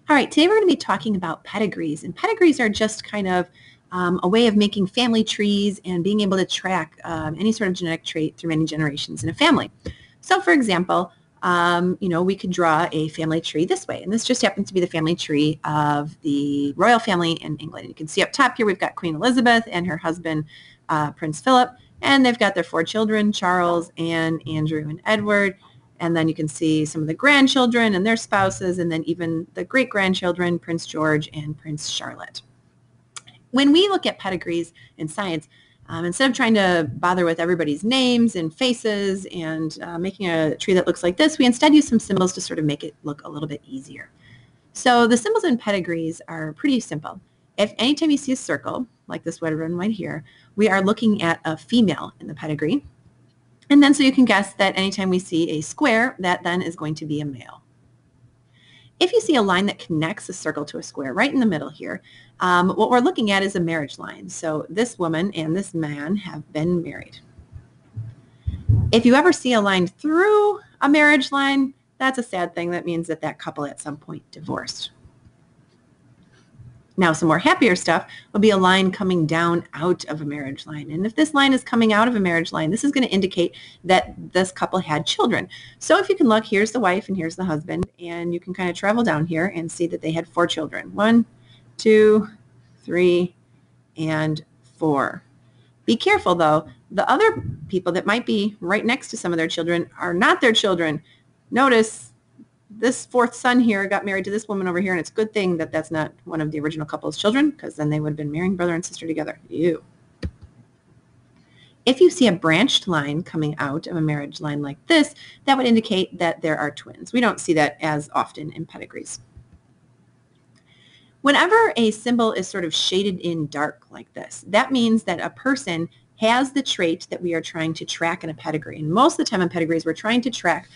All right, today we're going to be talking about pedigrees, and pedigrees are just kind of a way of making family trees and being able to track any sort of genetic trait through many generations in a family. So, for example, we could draw a family tree this way, and this just happens to be the family tree of the royal family in England. You can see up top here we've got Queen Elizabeth and her husband, Prince Philip, and they've got their 4 children, Charles, Anne, Andrew, and Edward. And then you can see some of the grandchildren and their spouses, and then even the great-grandchildren, Prince George and Prince Charlotte. When we look at pedigrees in science, instead of trying to bother with everybody's names and faces and making a tree that looks like this, we instead use some symbols to sort of make it look a little bit easier. So the symbols in pedigrees are pretty simple. If anytime you see a circle, like this one right here, we are looking at a female in the pedigree. And then so you can guess that anytime we see a square, that then is going to be a male. If you see a line that connects a circle to a square right in the middle here, what we're looking at is a marriage line. So this woman and this man have been married. If you ever see a line through a marriage line, that's a sad thing. That means that that couple at some point divorced. Now, some more happier stuff will be a line coming down out of a marriage line. And if this line is coming out of a marriage line, this is going to indicate that this couple had children. So if you can look, here's the wife and here's the husband, and you can kind of travel down here and see that they had 4 children. 1, 2, 3, and 4. Be careful, though. The other people that might be right next to some of their children are not their children. Notice this 4th son here got married to this woman over here, and it's a good thing that that's not one of the original couple's children, because then they would have been marrying brother and sister together. Ew. If you see a branched line coming out of a marriage line like this, that would indicate that there are twins. We don't see that as often in pedigrees. Whenever a symbol is sort of shaded in dark like this, that means that a person has the trait that we are trying to track in a pedigree. And most of the time in pedigrees, we're trying to track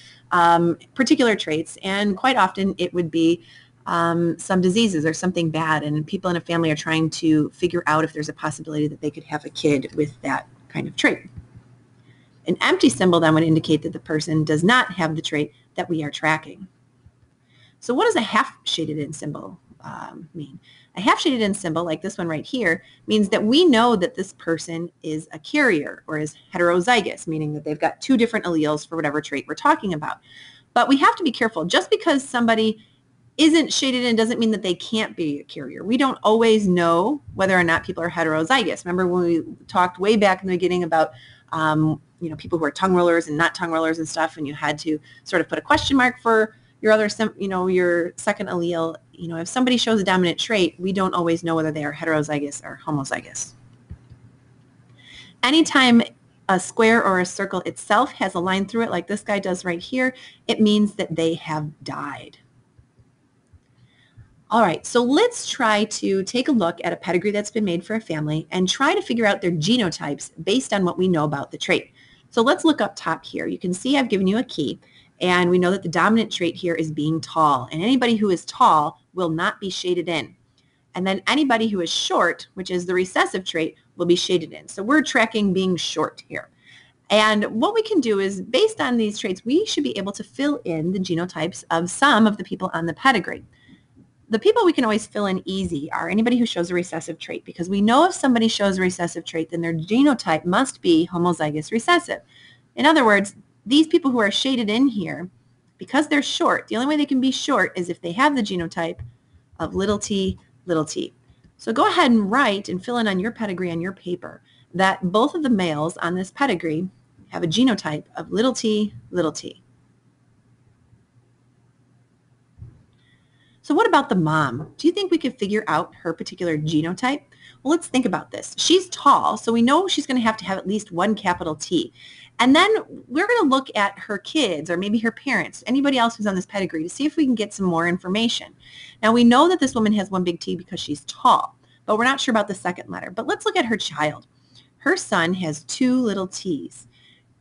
particular traits, and quite often it would be some diseases or something bad, and people in a family are trying to figure out if there's a possibility that they could have a kid with that kind of trait. An empty symbol then would indicate that the person does not have the trait that we are tracking. So what does a half shaded in symbol mean? A half shaded in symbol, like this one right here, means that we know that this person is a carrier or is heterozygous, meaning that they've got 2 different alleles for whatever trait we're talking about. But we have to be careful. Just because somebody isn't shaded in doesn't mean that they can't be a carrier. We don't always know whether or not people are heterozygous. Remember when we talked way back in the beginning about people who are tongue rollers and not tongue rollers and stuff, and you had to sort of put a question mark for your other, your second allele. If somebody shows a dominant trait, we don't always know whether they are heterozygous or homozygous. Anytime a square or a circle itself has a line through it, like this guy does right here, it means that they have died. All right, so let's try to take a look at a pedigree that's been made for a family and try to figure out their genotypes based on what we know about the trait. So let's look up top here. You can see I've given you a key. And we know that the dominant trait here is being tall. And anybody who is tall will not be shaded in. And then anybody who is short, which is the recessive trait, will be shaded in. So we're tracking being short here. And what we can do is, based on these traits, we should be able to fill in the genotypes of some of the people on the pedigree. The people we can always fill in easy are anybody who shows a recessive trait, because we know if somebody shows a recessive trait, then their genotype must be homozygous recessive. In other words, these people who are shaded in here, because they're short, the only way they can be short is if they have the genotype of little t, little t. So go ahead and write and fill in on your pedigree on your paper that both of the males on this pedigree have a genotype of little t, little t. So what about the mom? Do you think we could figure out her particular genotype? Well, let's think about this. She's tall, so we know she's going to have at least 1 capital T. And then we're going to look at her kids or maybe her parents, anybody else who's on this pedigree, to see if we can get some more information. Now, we know that this woman has 1 big T because she's tall, but we're not sure about the second letter. But let's look at her child. Her son has 2 little t's.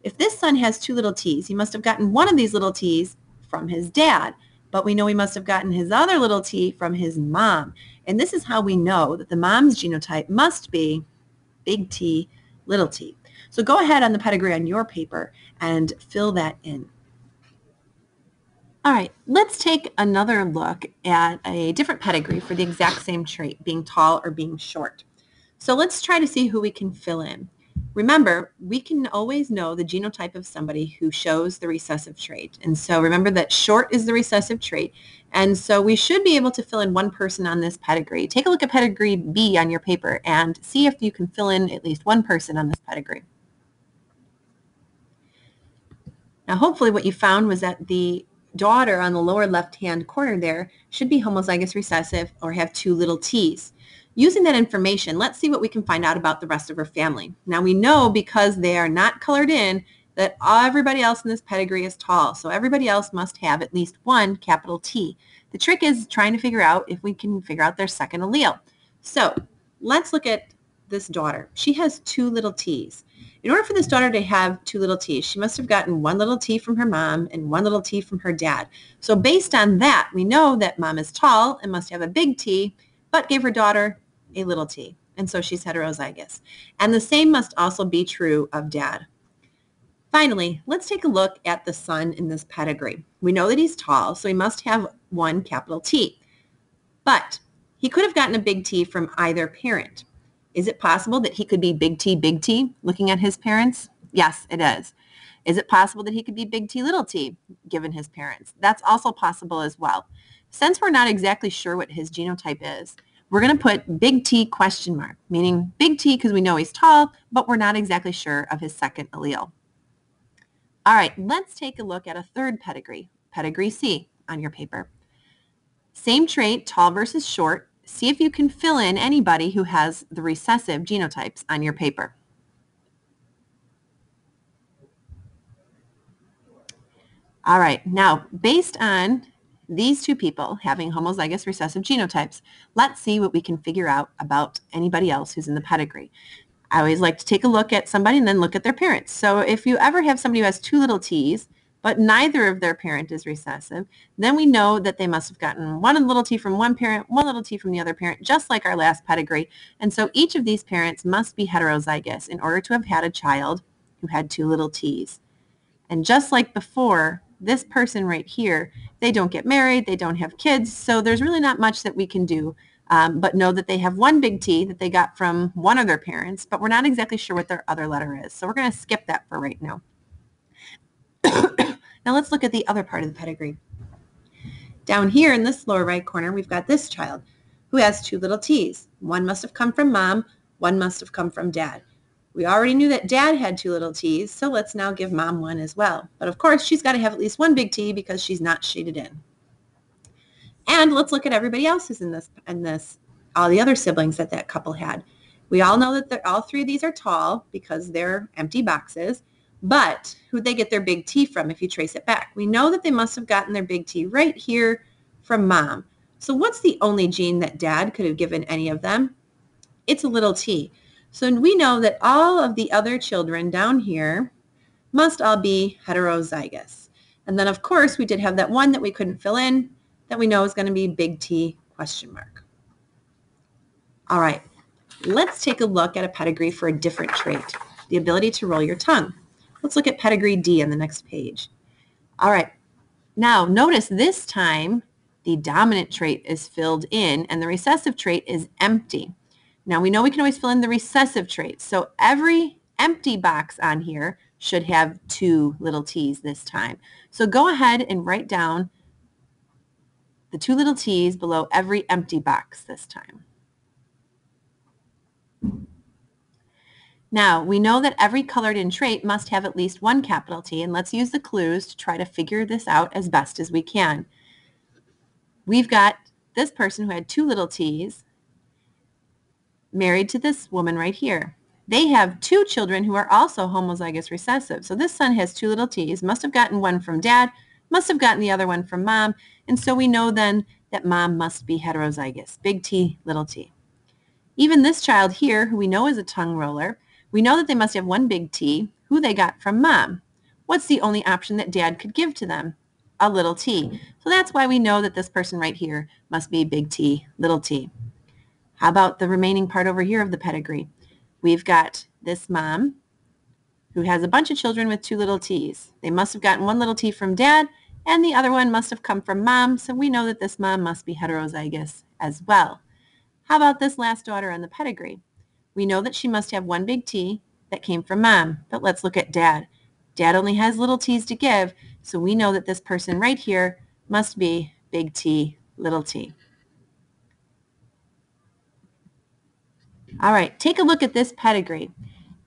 If this son has 2 little t's, he must have gotten one of these little t's from his dad. But we know he must have gotten his other little t from his mom. And this is how we know that the mom's genotype must be big T, little t. So go ahead on the pedigree on your paper and fill that in. All right, let's take another look at a different pedigree for the exact same trait, being tall or being short. So let's try to see who we can fill in. Remember, we can always know the genotype of somebody who shows the recessive trait. And so remember that short is the recessive trait. And so we should be able to fill in one person on this pedigree. Take a look at pedigree B on your paper and see if you can fill in at least one person on this pedigree. Now, hopefully what you found was that the daughter on the lower left-hand corner there should be homozygous recessive or have two little t's. Using that information, let's see what we can find out about the rest of her family. Now, we know because they are not colored in that everybody else in this pedigree is tall, so everybody else must have at least one capital T. The trick is trying to figure out if we can figure out their second allele. So let's look at this daughter. She has two little t's. In order for this daughter to have two little t's, she must have gotten one little t from her mom and one little t from her dad. So based on that, we know that mom is tall and must have a big T, but gave her daughter a little t. And so she's heterozygous. And the same must also be true of dad. Finally, let's take a look at the son in this pedigree. We know that he's tall, so he must have one capital T. But he could have gotten a big T from either parent. Is it possible that he could be big T, looking at his parents? Yes, it is. Is it possible that he could be big T, little t, given his parents? That's also possible as well. Since we're not exactly sure what his genotype is, we're going to put big T question mark, meaning big T because we know he's tall, but we're not exactly sure of his second allele. All right, let's take a look at a third pedigree, pedigree C on your paper. Same trait, tall versus short. See if you can fill in anybody who has the recessive genotypes on your paper. All right, now based on these two people having homozygous recessive genotypes, let's see what we can figure out about anybody else who's in the pedigree. I always like to take a look at somebody and then look at their parents. So if you ever have somebody who has two little t's, but neither of their parent is recessive, then we know that they must have gotten one little t from one parent, one little t from the other parent, just like our last pedigree. And so each of these parents must be heterozygous in order to have had a child who had two little t's. And just like before, this person right here, they don't get married, they don't have kids, so there's really not much that we can do, but know that they have one big T that they got from one of their parents, but we're not exactly sure what their other letter is. So we're going to skip that for right now. Now let's look at the other part of the pedigree. Down here in this lower right corner, we've got this child who has two little t's. One must have come from mom, one must have come from dad. We already knew that dad had two little t's, so let's now give mom one as well. But of course, she's got to have at least one big T because she's not shaded in. And let's look at everybody else who's in this, all the other siblings that that couple had. We all know that all three of these are tall because they're empty boxes. But who'd they get their big T from if you trace it back? We know that they must have gotten their big T right here from mom. So what's the only gene that dad could have given any of them? It's a little t. So we know that all of the other children down here must all be heterozygous. And then, of course, we did have that one that we couldn't fill in that we know is going to be big T question mark. All right, let's take a look at a pedigree for a different trait, the ability to roll your tongue. Let's look at pedigree D on the next page. All right, now notice this time the dominant trait is filled in and the recessive trait is empty. Now we know we can always fill in the recessive trait, so every empty box on here should have two little t's this time. So go ahead and write down the two little t's below every empty box this time. Now, we know that every colored in trait must have at least one capital T, and let's use the clues to try to figure this out as best as we can. We've got this person who had two little t's married to this woman right here. They have two children who are also homozygous recessive. So this son has two little t's, must have gotten one from dad, must have gotten the other one from mom, and so we know then that mom must be heterozygous, big T, little t. Even this child here, who we know is a tongue roller, we know that they must have one big T, who they got from mom. What's the only option that dad could give to them? A little t. So that's why we know that this person right here must be big T, little t. How about the remaining part over here of the pedigree? We've got this mom who has a bunch of children with two little t's. They must have gotten one little t from dad And the other one must have come from mom, so we know that this mom must be heterozygous as well. How about this last daughter on the pedigree? We know that she must have one big T that came from mom, but let's look at dad. Dad only has little t's to give, so we know that this person right here must be big T, little t. All right, take a look at this pedigree.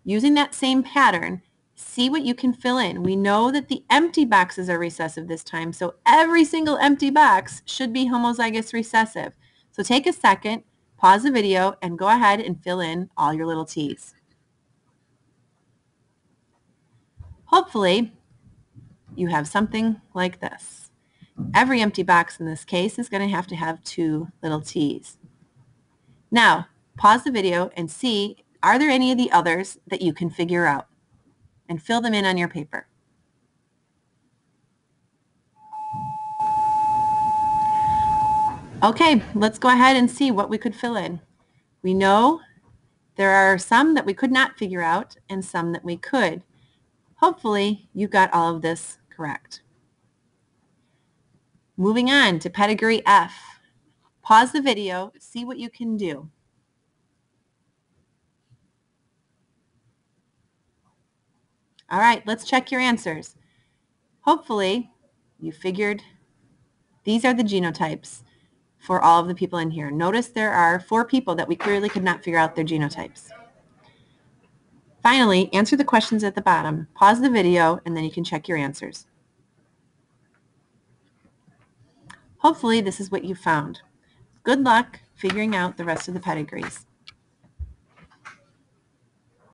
Using that same pattern, see what you can fill in. We know that the empty boxes are recessive this time, so every single empty box should be homozygous recessive. So take a second, pause the video, and go ahead and fill in all your little t's. Hopefully, you have something like this. Every empty box in this case is going to have 2 little t's. Now, pause the video and see, are there any of the others that you can figure out? And fill them in on your paper. Okay, let's go ahead and see what we could fill in. We know there are some that we could not figure out and some that we could. Hopefully, you got all of this correct. Moving on to pedigree F. Pause the video, see what you can do. All right, let's check your answers. Hopefully, you figured these are the genotypes for all of the people in here. Notice there are 4 people that we clearly could not figure out their genotypes. Finally, answer the questions at the bottom. Pause the video, and then you can check your answers. Hopefully, this is what you found. Good luck figuring out the rest of the pedigrees.